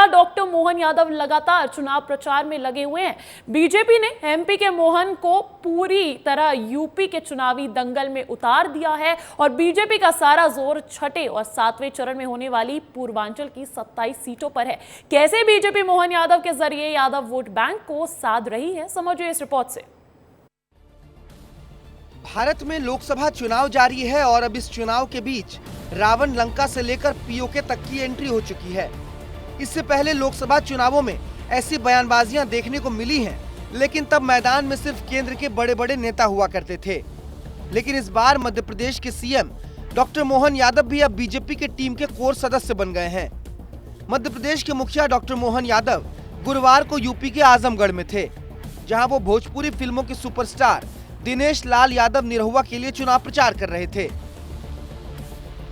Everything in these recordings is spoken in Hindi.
मुखिया डॉक्टर मोहन यादव लगातार चुनाव प्रचार में लगे हुए हैं। बीजेपी ने एमपी के मोहन को पूरी तरह यूपी के चुनावी दंगल में उतार दिया है और बीजेपी का सारा जोर छठे और सातवें चरण में होने वाली पूर्वांचल की 27 सीटों पर है। कैसे बीजेपी मोहन यादव के जरिए यादव वोट बैंक को साध रही है, समझिए इस रिपोर्ट से। भारत में लोकसभा चुनाव जारी है और अब इस चुनाव के बीच रावण लंका से लेकर पीओके तक की एंट्री हो चुकी है। इससे पहले लोकसभा चुनावों में ऐसी बयानबाजियां देखने को मिली हैं, लेकिन तब मैदान में सिर्फ केंद्र के बड़े बड़े नेता हुआ करते थे। लेकिन इस बार मध्य प्रदेश के सीएम डॉक्टर मोहन यादव भी अब बीजेपी के टीम के कोर सदस्य बन गए हैं। मध्य प्रदेश के मुखिया डॉक्टर मोहन यादव गुरुवार को यूपी के आजमगढ़ में थे, जहां वो भोजपुरी फिल्मों के सुपरस्टार दिनेश लाल यादव निरहुआ के लिए चुनाव प्रचार कर रहे थे।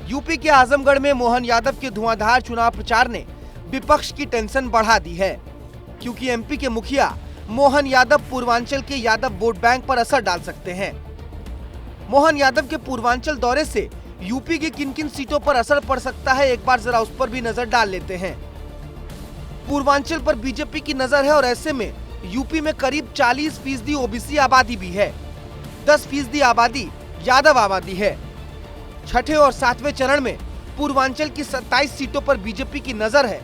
यूपी के आजमगढ़ में मोहन यादव के धुआंधार चुनाव प्रचार ने विपक्ष की टेंशन बढ़ा दी है, क्योंकि एमपी के मुखिया मोहन यादव पूर्वांचल के यादव वोट बैंक पर असर डाल सकते हैं। मोहन यादव के पूर्वांचल दौरे से यूपी की किन किन सीटों पर असर पड़ सकता है, एक बार जरा उस पर भी नजर डाल लेते हैं। पूर्वांचल पर बीजेपी की नजर है और ऐसे में यूपी में करीब 40% ओबीसी आबादी भी है, 10% आबादी यादव आबादी है। छठे और सातवें चरण में पूर्वांचल की 27 सीटों पर बीजेपी की नजर है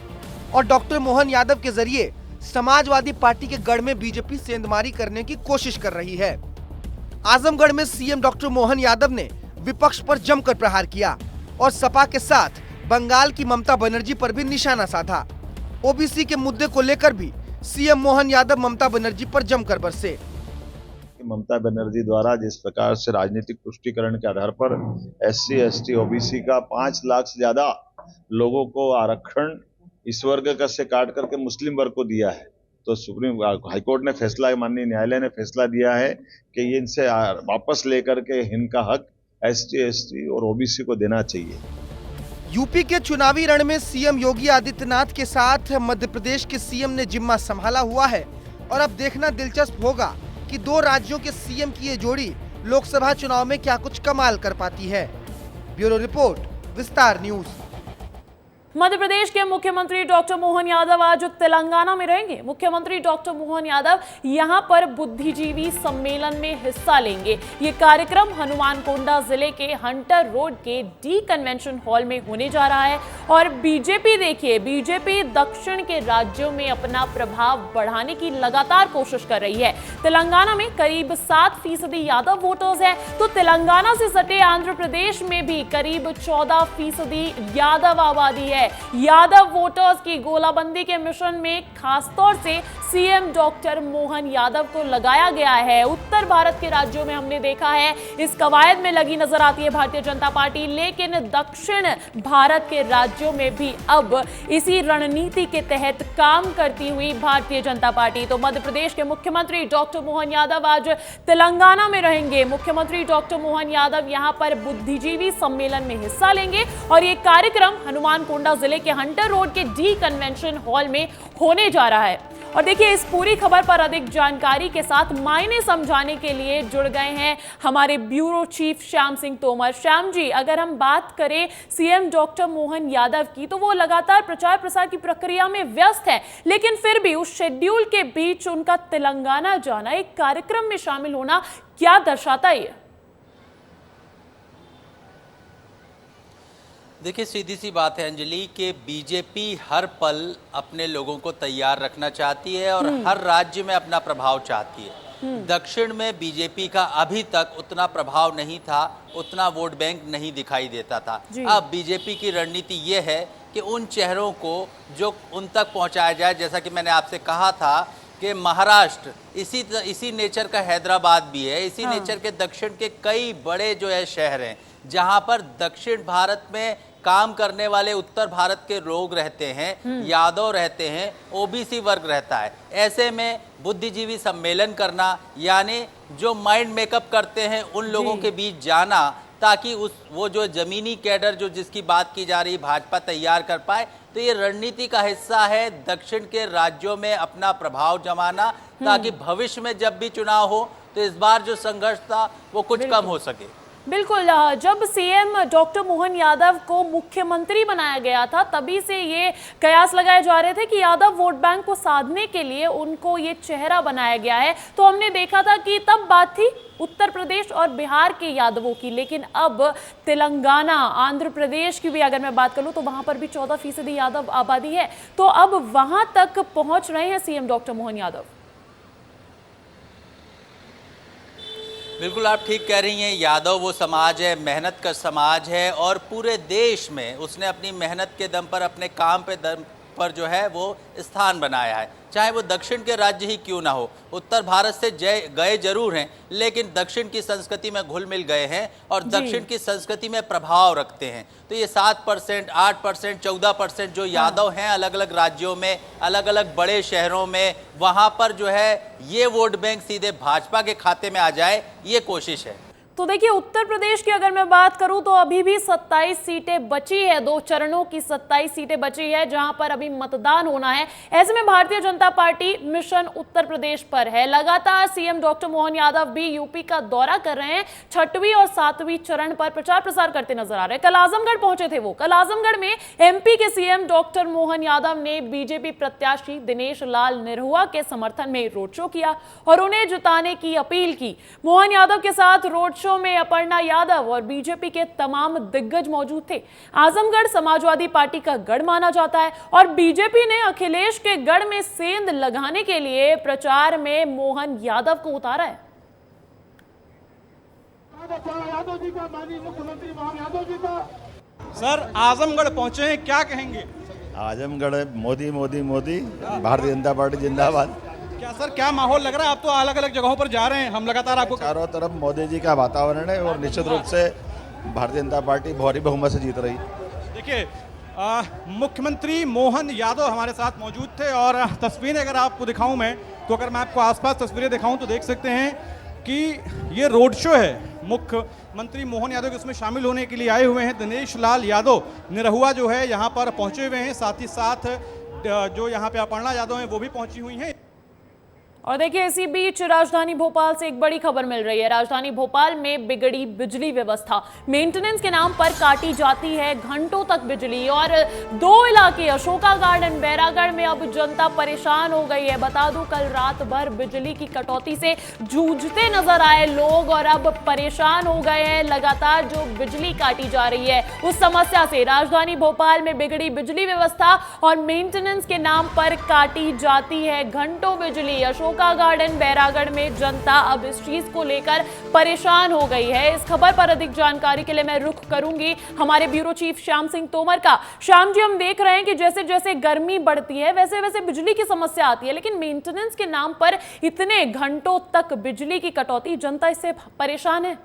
और डॉक्टर मोहन यादव के जरिए समाजवादी पार्टी के गढ़ में बीजेपी सेंधमारी करने की कोशिश कर रही है। आजमगढ़ में सीएम डॉक्टर मोहन यादव ने विपक्ष पर जमकर प्रहार किया और सपा के साथ बंगाल की ममता बनर्जी पर भी निशाना साधा। ओबीसी के मुद्दे को लेकर भी सीएम मोहन यादव ममता बनर्जी पर जमकर बरसे। ममता बनर्जी द्वारा जिस प्रकार से राजनीतिक तुष्टीकरण के आधार पर SC ST OBC का 5 लाख से ज्यादा लोगों को आरक्षण इस वर्ग का से काट करके मुस्लिम वर्ग को दिया है, तो सुप्रीम हाईकोर्ट ने फैसला, माननीय न्यायालय ने फैसला दिया है कि ये इनसे वापस लेकर के इनका हक ST ST और OBC को देना चाहिए। यूपी के चुनावी रण में सीएम योगी आदित्यनाथ के साथ मध्य प्रदेश के सीएम ने जिम्मा संभाला हुआ है और अब देखना दिलचस्प होगा कि दो राज्यों के सीएम की ये जोड़ी लोकसभा चुनाव में क्या कुछ कमाल कर पाती है। ब्यूरो रिपोर्ट, विस्तार न्यूज। मध्य प्रदेश के मुख्यमंत्री डॉक्टर मोहन यादव आज तेलंगाना में रहेंगे। मुख्यमंत्री डॉक्टर मोहन यादव यहां पर बुद्धिजीवी सम्मेलन में हिस्सा लेंगे। ये कार्यक्रम हनुमानकोंडा जिले के हंटर रोड के डी कन्वेंशन हॉल में होने जा रहा है और बीजेपी दक्षिण के राज्यों में अपना प्रभाव बढ़ाने की लगातार कोशिश कर रही है। तेलंगाना में करीब 7% यादव वोटर्स है, तो तेलंगाना से सटे आंध्र प्रदेश में भी करीब 14% यादव आबादी है। यादव वोटर्स की गोलाबंदी के मिशन में खासतौर से सीएम डॉक्टर मोहन यादव को लगाया गया है। उत्तर भारत के राज्यों में हमने देखा है इस कवायद में लगी नजर आती है भारतीय जनता पार्टी, लेकिन दक्षिण भारत के राज्यों में भी अब इसी रणनीति के तहत काम करती हुई भारतीय जनता पार्टी। तो मध्य प्रदेश के मुख्यमंत्री डॉक्टर मोहन यादव आज तेलंगाना में रहेंगे। मुख्यमंत्री डॉक्टर मोहन यादव यहां पर बुद्धिजीवी सम्मेलन में हिस्सा लेंगे और यह कार्यक्रम हनुमानकोंडा जिले के हंटर रोड के डी कन्वेंशन हॉल में होने जा रहा है। और देखिए, इस पूरी खबर पर अधिक जानकारी के साथ मायने समझाने के लिए जुड़ गए हैं हमारे ब्यूरो चीफ श्याम सिंह तोमर। श्याम जी, अगर हम बात करें सीएम डॉक्टर मोहन यादव की, तो वो लगातार प्रचार प्रसार की प्रक्रिया में व्यस्त है, लेकिन फिर भी उस शेड्यूल के बीच उनका तेलंगाना जाना, एक कार्यक्रम में शामिल होना, क्या दर्शाता है? देखिए, सीधी सी बात है अंजलि कि बीजेपी हर पल अपने लोगों को तैयार रखना चाहती है और हर राज्य में अपना प्रभाव चाहती है। दक्षिण में बीजेपी का अभी तक उतना प्रभाव नहीं था, उतना वोट बैंक नहीं दिखाई देता था। अब बीजेपी की रणनीति ये है कि उन चेहरों को जो उन तक पहुंचाया जाए, जैसा कि मैंने आपसे कहा था कि महाराष्ट्र इसी नेचर का हैदराबाद भी है, इसी नेचर के दक्षिण के कई बड़े जो है शहर हैं, जहां पर दक्षिण भारत में काम करने वाले उत्तर भारत के लोग रहते हैं, यादव रहते हैं, ओबीसी वर्ग रहता है। ऐसे में बुद्धिजीवी सम्मेलन करना, यानी जो माइंड मेकअप करते हैं उन लोगों के बीच जाना, ताकि वो जो जमीनी कैडर जो जिसकी बात की जा रही भाजपा तैयार कर पाए। तो ये रणनीति का हिस्सा है दक्षिण के राज्यों में अपना प्रभाव जमाना, ताकि भविष्य में जब भी चुनाव हो तो इस बार जो संघर्ष था वो कुछ कम हो सके। बिल्कुल, जब सीएम डॉक्टर मोहन यादव को मुख्यमंत्री बनाया गया था तभी से ये कयास लगाए जा रहे थे कि यादव वोट बैंक को साधने के लिए उनको ये चेहरा बनाया गया है। तो हमने देखा था कि तब बात थी उत्तर प्रदेश और बिहार के यादवों की, लेकिन अब तेलंगाना, आंध्र प्रदेश की भी अगर मैं बात करूं तो वहां पर भी 14% यादव आबादी है। तो अब वहां तक पहुंच रहे हैं सीएम डॉक्टर मोहन यादव। बिल्कुल आप ठीक कह रही हैं। यादव वो समाज है, मेहनत का समाज है और पूरे देश में उसने अपनी मेहनत के दम पर, अपने काम पे दम पर जो है वो स्थान बनाया है। चाहे वो दक्षिण के राज्य ही क्यों ना हो, उत्तर भारत से गए जरूर हैं लेकिन दक्षिण की संस्कृति में घुल मिल गए हैं और दक्षिण की संस्कृति में प्रभाव रखते हैं। तो ये 7%, 8%, 14% जो यादव हैं अलग अलग राज्यों में, अलग अलग बड़े शहरों में, वहां पर जो है ये वोट बैंक सीधे भाजपा के खाते में आ जाए, ये कोशिश है। तो देखिए, उत्तर प्रदेश की अगर मैं बात करूं तो अभी भी 27 सीटें बची है, 2 चरणों की 27 सीटें बची है जहां पर अभी मतदान होना है। ऐसे में भारतीय जनता पार्टी मिशन उत्तर प्रदेश पर है। लगातार सीएम डॉक्टर मोहन यादव भी यूपी का दौरा कर रहे हैं, 6वीं और 7वीं चरण पर प्रचार प्रसार करते नजर आ रहे हैं। कल आजमगढ़ पहुंचे थे वो। कल आजमगढ़ में एमपी के सीएम डॉक्टर मोहन यादव ने बीजेपी प्रत्याशी दिनेश लाल निरहुआ के समर्थन में रोड शो किया और उन्हें जिताने की अपील की। मोहन यादव के साथ रोड शो में अपर्णा यादव और बीजेपी के तमाम दिग्गज मौजूद थे। आजमगढ़ समाजवादी पार्टी का गढ़ माना जाता है और बीजेपी ने अखिलेश के गढ़ में सेंध लगाने के लिए प्रचार में मोहन यादव को उतारा है। यादव जी का, माननीय मुख्यमंत्री मोहन यादव जी का। सर, आजमगढ़ पहुंचे हैं, क्या कहेंगे? आजमगढ़ मोदी मोदी मोदी, भारतीय जनता पार्टी जिंदाबाद। क्या सर, क्या माहौल लग रहा है? आप तो अलग अलग जगहों पर जा रहे हैं, हम लगातार आपको चारों तरफ मोदी जी का वातावरण है और निश्चित रूप से भारतीय जनता पार्टी भारी बहुमत से जीत रही। देखिए, मुख्यमंत्री मोहन यादव हमारे साथ मौजूद थे और तस्वीरें अगर आपको दिखाऊं मैं, तो अगर मैं आपको आसपास तस्वीरें दिखाऊं तो देख सकते हैं कि ये रोड शो है। मुख्यमंत्री मोहन यादव के इसमें शामिल होने के लिए आए हुए हैं। दिनेश लाल यादव निरहुआ जो है यहाँ पर पहुँचे हुए हैं, साथ ही साथ जो यहाँ पे अपर्णा यादव हैं वो भी पहुँची हुई हैं। और देखिए, इसी बीच राजधानी भोपाल से एक बड़ी खबर मिल रही है। राजधानी भोपाल में बिगड़ी बिजली व्यवस्था, मेंटेनेंस के नाम पर काटी जाती है घंटों तक बिजली और 2 इलाके अशोका गार्डन, बैरागढ़ में अब जनता परेशान हो गई है। बता दूं, कल रात भर बिजली की कटौती से जूझते नजर आए लोग और अब परेशान हो गए हैं। लगातार जो बिजली काटी जा रही है उस समस्या से राजधानी भोपाल में बिगड़ी बिजली व्यवस्था और मेंटेनेंस के नाम पर काटी जाती है घंटों बिजली। अशोका गार्डन, बैरागढ़ में जनता अब इस चीज को लेकर परेशान हो गई है। इस खबर पर अधिक जानकारी के लिए मैं रुख करूंगी हमारे ब्यूरो चीफ श्याम सिंह तोमर का। श्याम जी, हम देख रहे हैं कि जैसे जैसे गर्मी बढ़ती है वैसे वैसे बिजली की समस्या आती है, लेकिन मेंटेनेंस के नाम पर इतने घंटों तक बिजली की कटौती, जनता इससे परेशान है।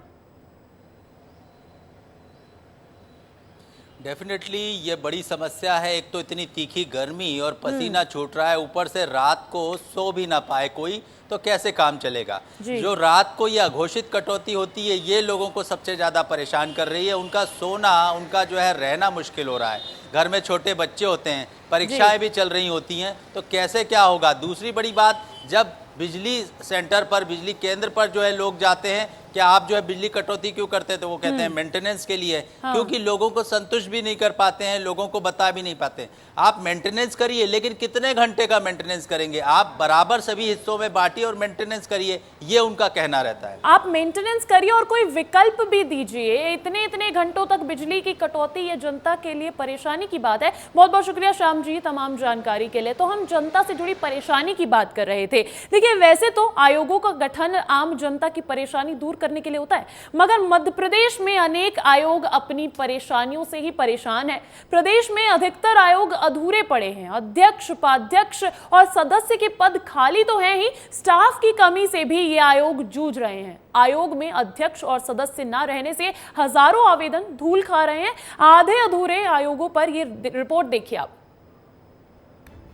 डेफिनेटली ये बड़ी समस्या है। एक तो इतनी तीखी गर्मी और पसीना छूट रहा है, ऊपर से रात को सो भी ना पाए कोई, तो कैसे काम चलेगा। जो रात को ये अघोषित कटौती होती है ये लोगों को सबसे ज़्यादा परेशान कर रही है। उनका सोना, उनका जो है रहना मुश्किल हो रहा है। घर में छोटे बच्चे होते हैं, परीक्षाएं भी चल रही होती हैं, तो कैसे क्या होगा। दूसरी बड़ी बात, जब बिजली सेंटर पर, बिजली केंद्र पर जो है लोग जाते हैं, क्या आप जो है बिजली कटौती क्यों करते हैं, तो वो कहते हैं मेंटेनेंस के लिए। क्योंकि लोगों को संतुष्ट भी नहीं कर पाते हैं, लोगों को बता भी नहीं पाते। आप मेंटेनेंस करिए, लेकिन कितने घंटे का मेंटेनेंस करेंगे। आप बराबर सभी हिस्सों में बांटिए और मेंटेनेंस करिए, ये उनका कहना रहता है। आप मेंटेनेंस करिए और कोई विकल्प भी दीजिए। इतने इतने घंटों तक बिजली की कटौती, ये जनता के लिए परेशानी की बात है। बहुत बहुत शुक्रिया श्याम जी तमाम जानकारी के लिए। तो हम जनता से जुड़ी परेशानी की बात कर रहे थे। देखिए, वैसे तो आयोगों का गठन आम जनता की परेशानी दूर करने के लिए होता है, मगर मध्य प्रदेश में अनेक आयोग अपनी परेशानियों से ही परेशान है। प्रदेश में अधिकतर आयोग अधूरे पड़े हैं। अध्यक्ष, उपाध्यक्ष और सदस्य के पद खाली तो हैं ही, स्टाफ की कमी से भी ये आयोग जूझ रहे हैं। आयोग में अध्यक्ष और सदस्य न रहने से हजारों आवेदन धूल खा रहे हैं। आधे अधूरे आयोगों पर ये रिपोर्ट देखिए आप।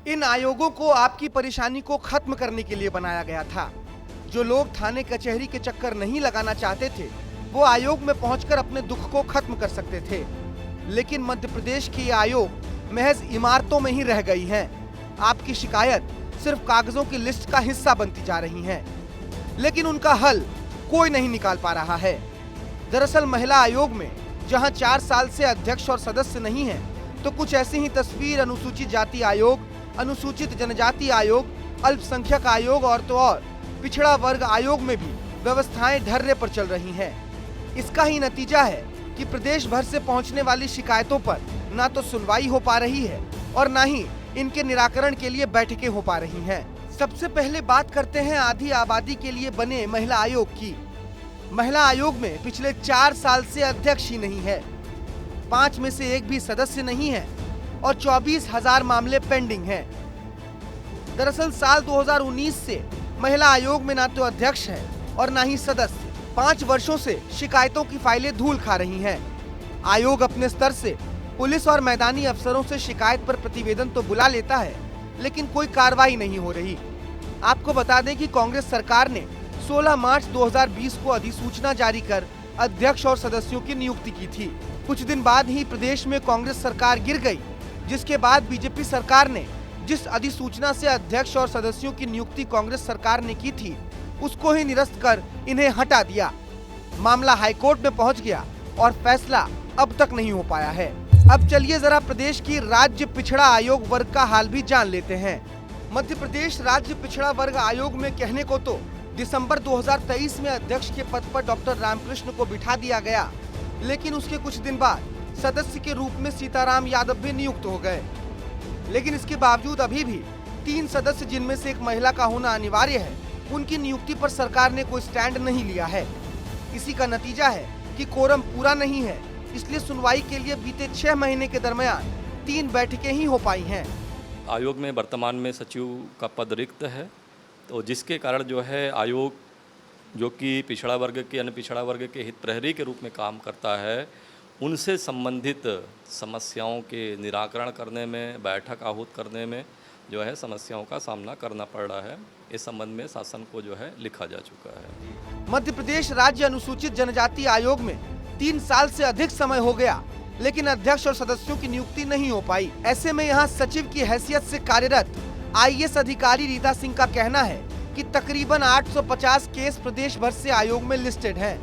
इन आयोगों को आपकी परेशानी को खत्म करने के लिए बनाया गया था। जो लोग थाने कचहरी के चक्कर नहीं लगाना चाहते थे, वो आयोग में पहुंचकर अपने दुख को खत्म कर सकते थे। लेकिन मध्य प्रदेश के आयोग महज इमारतों में ही रह गई हैं। आपकी शिकायत सिर्फ कागजों की लिस्ट का हिस्सा बनती जा रही है, लेकिन उनका हल कोई नहीं निकाल पा रहा है। दरअसल महिला आयोग में जहां 4 साल से अध्यक्ष और सदस्य नहीं हैं, तो कुछ ऐसी ही तस्वीर अनुसूचित जाति आयोग, अनुसूचित जनजाति आयोग, अल्पसंख्यक आयोग और तो और पिछड़ा वर्ग आयोग में भी व्यवस्थाएं ढर्रे पर चल रही हैं। इसका ही नतीजा है कि प्रदेश भर से पहुंचने वाली शिकायतों पर ना तो सुनवाई हो पा रही है और ना ही इनके निराकरण के लिए बैठकें हो पा रही हैं। सबसे पहले बात करते हैं आधी आबादी के लिए बने महिला आयोग की। महिला आयोग में पिछले 4 साल से अध्यक्ष ही नहीं है, 5 में से एक भी सदस्य नहीं है और 24,000 मामले पेंडिंग हैं। दरअसल साल 2019 से महिला आयोग में ना तो अध्यक्ष है और ना ही सदस्य। 5 वर्षों से शिकायतों की फाइलें धूल खा रही हैं। आयोग अपने स्तर से पुलिस और मैदानी अफसरों से शिकायत पर प्रतिवेदन तो बुला लेता है, लेकिन कोई कार्रवाई नहीं हो रही। आपको बता दें कि कांग्रेस सरकार ने 16 मार्च 2020 को अधिसूचना जारी कर अध्यक्ष और सदस्यों की नियुक्ति की थी। कुछ दिन बाद ही प्रदेश में कांग्रेस सरकार गिर गई, जिसके बाद बीजेपी सरकार ने जिस अधिसूचना से अध्यक्ष और सदस्यों की नियुक्ति कांग्रेस सरकार ने की थी, उसको ही निरस्त कर इन्हें हटा दिया। मामला हाईकोर्ट में पहुंच गया और फैसला अब तक नहीं हो पाया है। अब चलिए जरा प्रदेश की राज्य पिछड़ा आयोग वर्ग का हाल भी जान लेते हैं। मध्य प्रदेश राज्य पिछड़ा वर्ग आयोग में कहने को तो दिसंबर 2023 में अध्यक्ष के पद पर डॉक्टर रामकृष्ण को बिठा दिया गया, लेकिन उसके कुछ दिन बाद सदस्य के रूप में सीताराम यादव भी नियुक्त हो गए। लेकिन इसके बावजूद अभी भी 3 सदस्य, जिनमें से एक महिला का होना अनिवार्य है, उनकी नियुक्ति पर सरकार ने कोई स्टैंड नहीं लिया है। इसी का नतीजा है कि कोरम पूरा नहीं है, इसलिए सुनवाई के लिए बीते 6 महीने के दरमियान 3 बैठकें ही हो पाई हैं। आयोग में वर्तमान में सचिव का पद रिक्त है, तो जिसके कारण जो है आयोग, जो कि पिछड़ा वर्ग के अन्य पिछड़ा वर्ग के हित प्रहरी के रूप में काम करता है, उनसे संबंधित समस्याओं के निराकरण करने में, बैठक आहूत करने में जो है समस्याओं का सामना करना पड़ रहा है। इस संबंध में शासन को जो है लिखा जा चुका है। मध्य प्रदेश राज्य अनुसूचित जनजाति आयोग में 3 साल से अधिक समय हो गया, लेकिन अध्यक्ष और सदस्यों की नियुक्ति नहीं हो पाई। ऐसे में यहाँ सचिव की हैसियत से कार्यरत IAS अधिकारी रीता सिंह का कहना है कि तकरीबन 850 केस प्रदेश भर से आयोग में लिस्टेड हैं।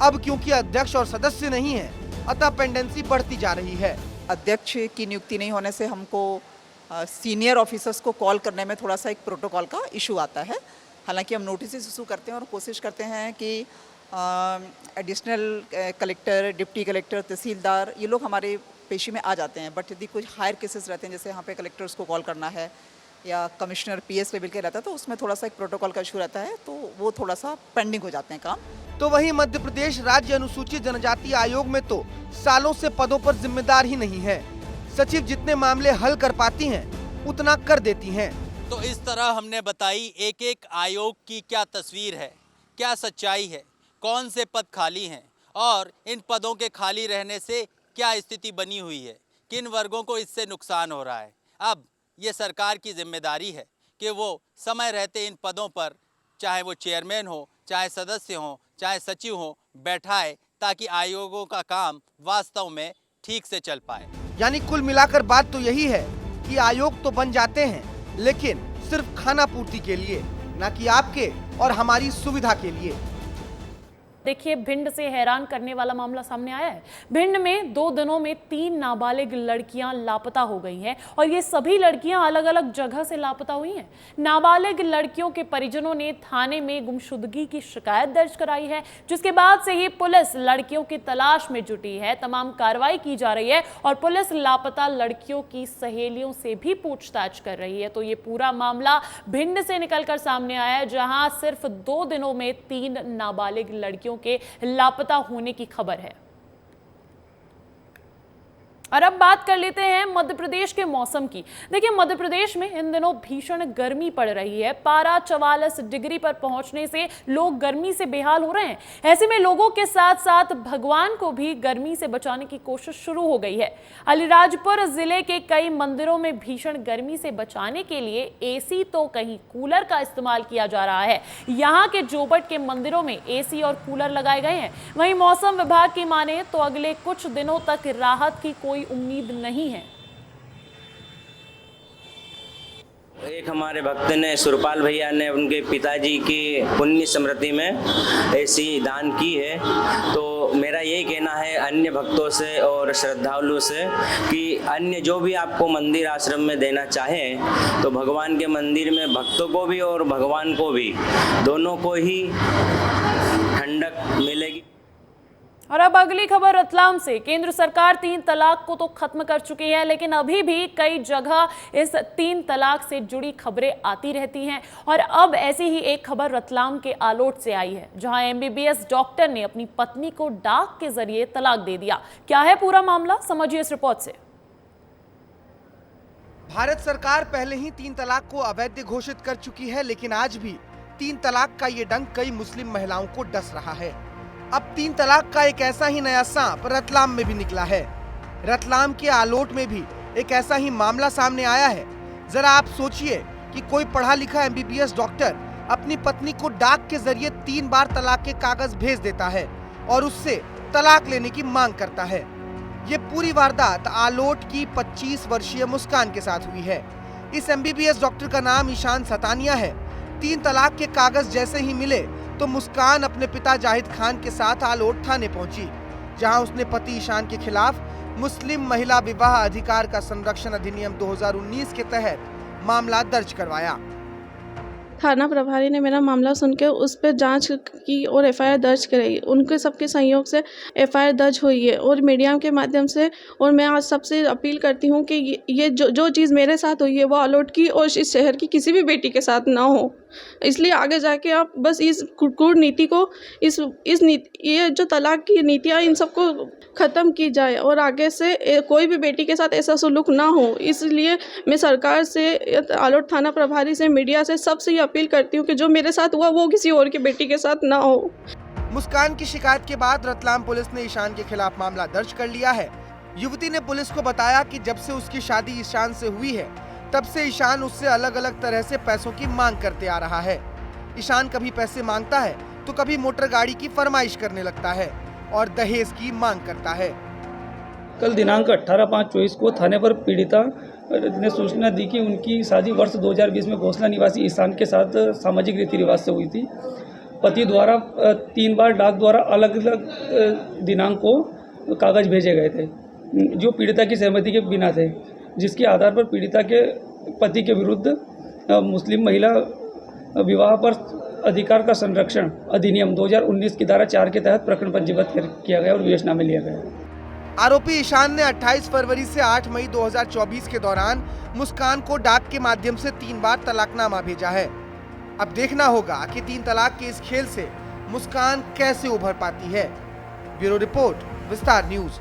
अब क्योंकि अध्यक्ष और सदस्य नहीं है, अतः पेंडेंसी बढ़ती जा रही है। अध्यक्ष की नियुक्ति नहीं होने से हमको सीनियर ऑफिसर्स को कॉल करने में थोड़ा सा एक प्रोटोकॉल का इशू आता है। हालांकि हम नोटिस इशू करते हैं और कोशिश करते हैं कि एडिशनल कलेक्टर, डिप्टी कलेक्टर, तहसीलदार, ये लोग हमारे पेशी में आ जाते हैं। बट यदि कुछ हायर केसेस रहते हैं, जैसे यहाँ पे कलेक्टर्स को कॉल करना है या कमिश्नर PS लेवल के रहता है, तो उसमें थोड़ा सा एक प्रोटोकॉल का इशू रहता है, तो वो थोड़ा सा पेंडिंग हो जाते हैं काम। तो वहीं मध्य प्रदेश राज्य अनुसूचित जनजाति आयोग में तो सालों से पदों पर जिम्मेदार ही नहीं है। सचिव जितने मामले हल कर पाती हैं, उतना कर देती हैं। तो इस तरह हमने बताई एक एक आयोग की क्या तस्वीर है, क्या सच्चाई है, कौन से पद खाली हैं और इन पदों के खाली रहने से क्या स्थिति बनी हुई है, किन वर्गों को इससे नुकसान हो रहा है। अब ये सरकार की जिम्मेदारी है कि वो समय रहते इन पदों पर, चाहे वो चेयरमैन हो, चाहे सदस्य हो, चाहे सचिव हो, बैठाए, ताकि आयोगों का काम वास्तव में ठीक से चल पाए। यानी कुल मिलाकर बात तो यही है कि आयोग तो बन जाते हैं, लेकिन सिर्फ खाना पूर्ति के लिए, ना कि आपके और हमारी सुविधा के लिए। देखिए, भिंड से हैरान करने वाला मामला सामने आया है। भिंड में 2 दिनों में 3 नाबालिग लड़कियां लापता हो गई हैं और ये सभी लड़कियां अलग अलग जगह से लापता हुई हैं। नाबालिग लड़कियों के परिजनों ने थाने में गुमशुदगी की शिकायत दर्ज कराई है, जिसके बाद से ही पुलिस लड़कियों की तलाश में जुटी है। तमाम कार्रवाई की जा रही है और पुलिस लापता लड़कियों की सहेलियों से भी पूछताछ कर रही है। तो ये पूरा मामला भिंड से निकलकर सामने आया है, जहां सिर्फ 2 दिनों में 3 नाबालिग लड़कियों के लापता होने की खबर है। और अब बात कर लेते हैं मध्य प्रदेश के मौसम की। देखिए, मध्य प्रदेश में इन दिनों भीषण गर्मी पड़ रही है। पारा 44 डिग्री पर पहुंचने से लोग गर्मी से बेहाल हो रहे हैं। ऐसे में लोगों के साथ साथ भगवान को भी गर्मी से बचाने की कोशिश शुरू हो गई है। अलीराजपुर जिले के कई मंदिरों में भीषण गर्मी से बचाने के लिए AC तो कहीं कूलर का इस्तेमाल किया जा रहा है। यहाँ के जोबट के मंदिरों में AC और कूलर लगाए गए हैं। वहीं मौसम विभाग की माने तो अगले कुछ दिनों तक राहत की कोई उम्मीद नहीं है। एक हमारे भक्त ने सुरपाल भैया ने उनके पिताजी की पुण्य स्मृति में ऐसी दान की है। तो मेरा यही कहना है अन्य भक्तों से और श्रद्धालुओं से कि अन्य जो भी आपको मंदिर आश्रम में देना चाहें तो भगवान के मंदिर में भक्तों को भी और भगवान को भी दोनों को ही ठंडक मिलेगी। और अब अगली खबर रतलाम से। केंद्र सरकार 3 तलाक को तो खत्म कर चुकी है, लेकिन अभी भी कई जगह इस 3 तलाक से जुड़ी खबरें आती रहती हैं। और अब ऐसी ही एक खबर रतलाम के आलोट से आई है, जहां MBBS डॉक्टर ने अपनी पत्नी को डाक के जरिए तलाक दे दिया। क्या है पूरा मामला, समझिए इस रिपोर्ट से। भारत सरकार पहले ही 3 तलाक को अवैध घोषित कर चुकी है, लेकिन आज भी 3 तलाक का ये डंक कई मुस्लिम महिलाओं को डस रहा है। अब 3 तलाक का एक ऐसा ही नया सांप रतलाम में भी निकला है। रतलाम के आलोट में भी एक ऐसा ही मामला सामने आया है। जरा आप सोचिए कि कोई पढ़ा लिखा MBBS डॉक्टर अपनी पत्नी को डाक के जरिए 3 बार तलाक के कागज भेज देता है और उससे तलाक लेने की मांग करता है। ये पूरी वारदात आलोट की 25 वर्षीय मुस्कान के साथ हुई है। इस MBBS डॉक्टर का नाम ईशान सतानिया है। 3 तलाक के कागज जैसे ही मिले तो मुस्कान अपने पिता जाहिद खान के साथ आलोट थाने पहुंची, जहां उसने पति ईशान के खिलाफ मुस्लिम महिला विवाह अधिकार का संरक्षण अधिनियम 2019 के तहत मामला दर्ज करवाया। थाना प्रभारी ने मेरा मामला सुनकर उस पर जांच की और FIR दर्ज कराई। उनके सबके सहयोग से FIR दर्ज हुई है और मीडिया के माध्यम से। और मैं आज सबसे अपील करती हूं कि ये जो चीज़ मेरे साथ हुई है वो आलोट की और इस शहर की किसी भी बेटी के साथ ना हो। इसलिए आगे जाके आप बस इस कूटनीति को ये जो तलाक की नीतियाँ इन सबको ख़त्म की जाए और आगे से कोई भी बेटी के साथ ऐसा सलूक ना हो। इसलिए मैं सरकार से, आलोट थाना प्रभारी से, मीडिया से, सबसे ये अपील करती हूँ कि जो मेरे साथ हुआ वो किसी और की बेटी के साथ ना हो। मुस्कान की शिकायत के बाद रतलाम पुलिस ने ईशान के खिलाफ मामला दर्ज कर लिया है। युवती ने पुलिस को बताया कि जब से उसकी शादी ईशान से हुई है तब से ईशान उससे अलग अलग तरह से पैसों की मांग करते आ रहा है। ईशान कभी पैसे मांगता है तो कभी मोटर गाड़ी की फरमाइश करने लगता है और दहेज की मांग करता है। कल दिनांक 18/5/24 को थाने पर पीड़िता ने सूचना दी कि उनकी शादी वर्ष 2020 में घोसला निवासी ईशान के साथ सामाजिक रीति रिवाज से हुई थी। पति द्वारा 3 बार डाक द्वारा अलग अलग दिनांक को कागज भेजे गए थे, जो पीड़िता की सहमति के बिना थे, जिसके आधार पर पीड़िता के पति के विरुद्ध मुस्लिम महिला विवाह पर अधिकार का संरक्षण अधिनियम 2019 की धारा 4 के तहत प्रकरण पंजीबद्ध किया गया और विवेचना में लिया गया। आरोपी ईशान ने 28 फरवरी से 8 मई 2024 के दौरान मुस्कान को डाक के माध्यम से 3 बार तलाकनामा भेजा है। अब देखना होगा कि 3 तलाक के इस खेल से मुस्कान कैसे उभर पाती है। ब्यूरो रिपोर्ट, विस्तार न्यूज।